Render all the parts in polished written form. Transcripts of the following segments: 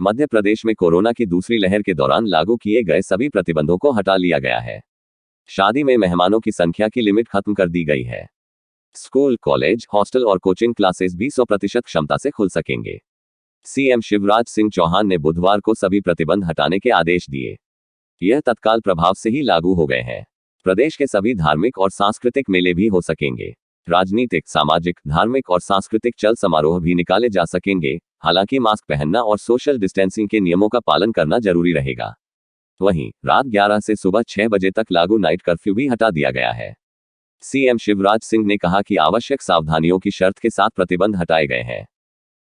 मध्य प्रदेश में कोरोना की दूसरी लहर के दौरान लागू किए गए सभी प्रतिबंधों को हटा लिया गया है। शादी में मेहमानों की संख्या की लिमिट खत्म कर दी गई है। स्कूल, कॉलेज, हॉस्टल और कोचिंग क्लासेस भी 100% क्षमता से खुल सकेंगे। सीएम शिवराज सिंह चौहान ने बुधवार को सभी प्रतिबंध हटाने के आदेश दिए। यह तत्काल प्रभाव से ही लागू हो गए हैं। प्रदेश के सभी धार्मिक और सांस्कृतिक मेले भी हो सकेंगे। राजनीतिक, सामाजिक, धार्मिक और सांस्कृतिक चल समारोह भी निकाले जा सकेंगे। हालांकि मास्क पहनना और सोशल डिस्टेंसिंग के नियमों का पालन करना जरूरी रहेगा। वहीं रात 11 से सुबह 6 बजे तक लागू नाइट कर्फ्यू भी हटा दिया गया है। सीएम शिवराज सिंह ने कहा कि आवश्यक सावधानियों की शर्त के साथ प्रतिबंध हटाए गए हैं।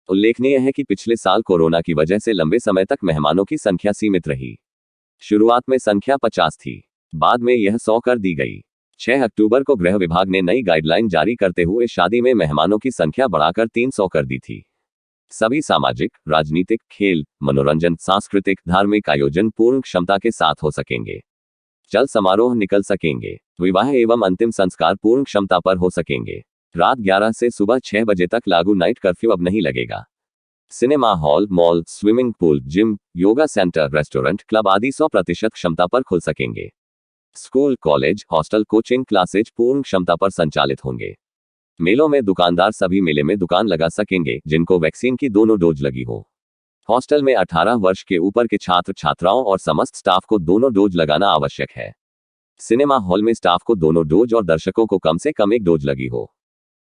उल्लेखनीय है कि पिछले साल कोरोना की वजह से लंबे समय तक मेहमानों की संख्या सीमित रही। शुरुआत में संख्या 50 थी, बाद में यह 100 कर दी गई। 6 अक्टूबर को गृह विभाग ने नई गाइडलाइन जारी करते हुए शादी में मेहमानों की संख्या बढ़ाकर 300 कर दी थी। सभी सामाजिक, राजनीतिक, खेल, मनोरंजन, सांस्कृतिक, धार्मिक आयोजन पूर्ण क्षमता के साथ हो सकेंगे। चल समारोह निकल सकेंगे। विवाह एवं अंतिम संस्कार पूर्ण क्षमता पर हो सकेंगे। रात 11 से सुबह 6 बजे तक लागू नाइट कर्फ्यू अब नहीं लगेगा। Cinema hall, mall, swimming pool, gym, yoga centre, restaurant, club आदि 100% क्षमता पर खुल सकेंगे। School, college, hostel, coaching classes पूर्ण क्षमता पर संचालित होंगे। मेलों में दुकानदार सभी मेले में दुकान लगा सकेंगे जिनको वैक्सीन की दोनों डोज लगी हो। हॉस्टल में 18 वर्ष के ऊपर के छात्र छात्राओं और समस्त स्टाफ को दोनों डोज लगाना आवश्यक है। सिनेमा हॉल में स्टाफ को दोनों डोज और दर्शकों को कम से कम एक डोज लगी हो।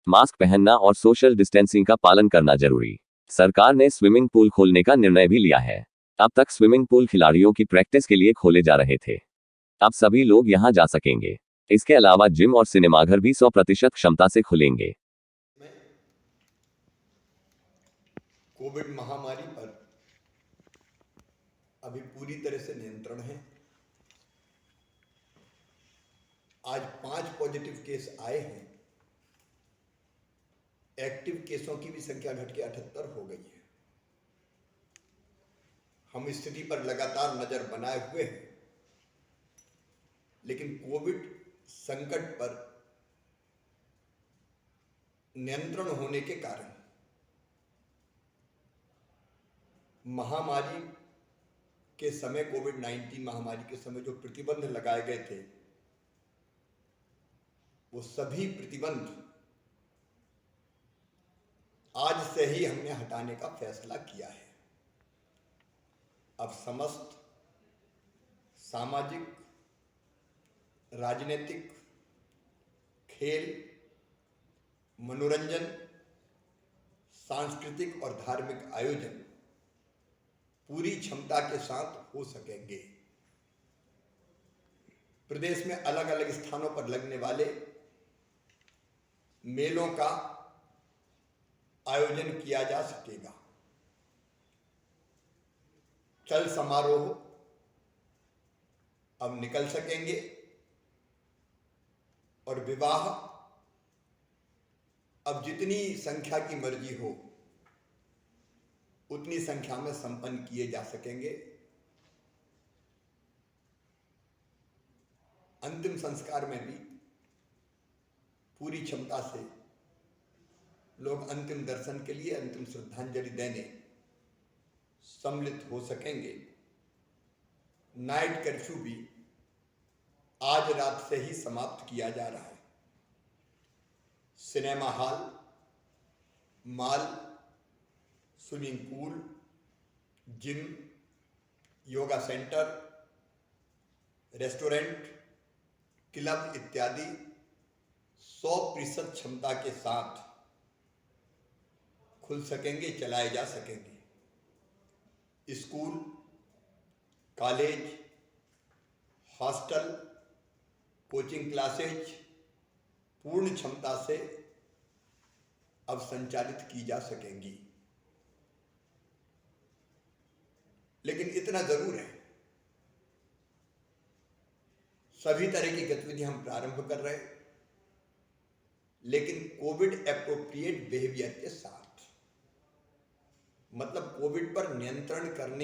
मास्क पहनना और सोशल डिस्टेंसिंग का पालन करना जरूरी। सरकार ने स्विमिंग पूल खोलने का निर्णय भी लिया है। अब तक स्विमिंग पूल खिलाड़ियों की प्रैक्टिस के लिए खोले जा रहे थे। अब सभी लोग यहां जा सकेंगे। इसके अलावा जिम और सिनेमाघर भी 100% क्षमता से खुलेंगे। कोविड महामारी पर अभी पूरी तरह से नियंत्रण है। आज 5 पॉजिटिव केस आए हैं। एक्टिव केसों की भी संख्या घट के 78 हो गई है। हम स्थिति पर लगातार नजर बनाए हुए हैं, लेकिन कोविड संकट पर नियंत्रण होने के कारण महामारी के समय, कोविड-19 महामारी के समय जो प्रतिबंध लगाए गए थे, वो सभी प्रतिबंध आज से ही हमने हटाने का फैसला किया है। अब समस्त सामाजिक, राजनीतिक, खेल, मनोरंजन, सांस्कृतिक और धार्मिक आयोजन पूरी क्षमता के साथ हो सकेंगे। प्रदेश में अलग अलग स्थानों पर लगने वाले मेलों का आयोजन किया जा सकेगा। चल समारोह अब निकल सकेंगे और विवाह अब जितनी संख्या की मर्जी हो उतनी संख्या में संपन्न किए जा सकेंगे। अंतिम संस्कार में भी पूरी क्षमता से लोग अंतिम दर्शन के लिए, अंतिम श्रद्धांजलि देने सम्मिलित हो सकेंगे। नाइट कर्फ्यू भी आज रात से ही समाप्त किया जा रहा है। Cinema hall, mall, swimming pool, gym, yoga centre, restaurant, club इत्यादि 100% क्षमता के साथ खुल सकेंगे, चलाए जा सकेंगे। School, college, hostel, coaching classes पूर्ण क्षमता से अब संचालित की जा सकेंगी। लेकिन इतना जरूर है, सभी तरह की गतिविधियां हम प्रारंभ कर रहे हैं, लेकिन कोविड एप्रोप्रिएट बिहेवियर के साथ, मतलब कोविड पर नियंत्रण करने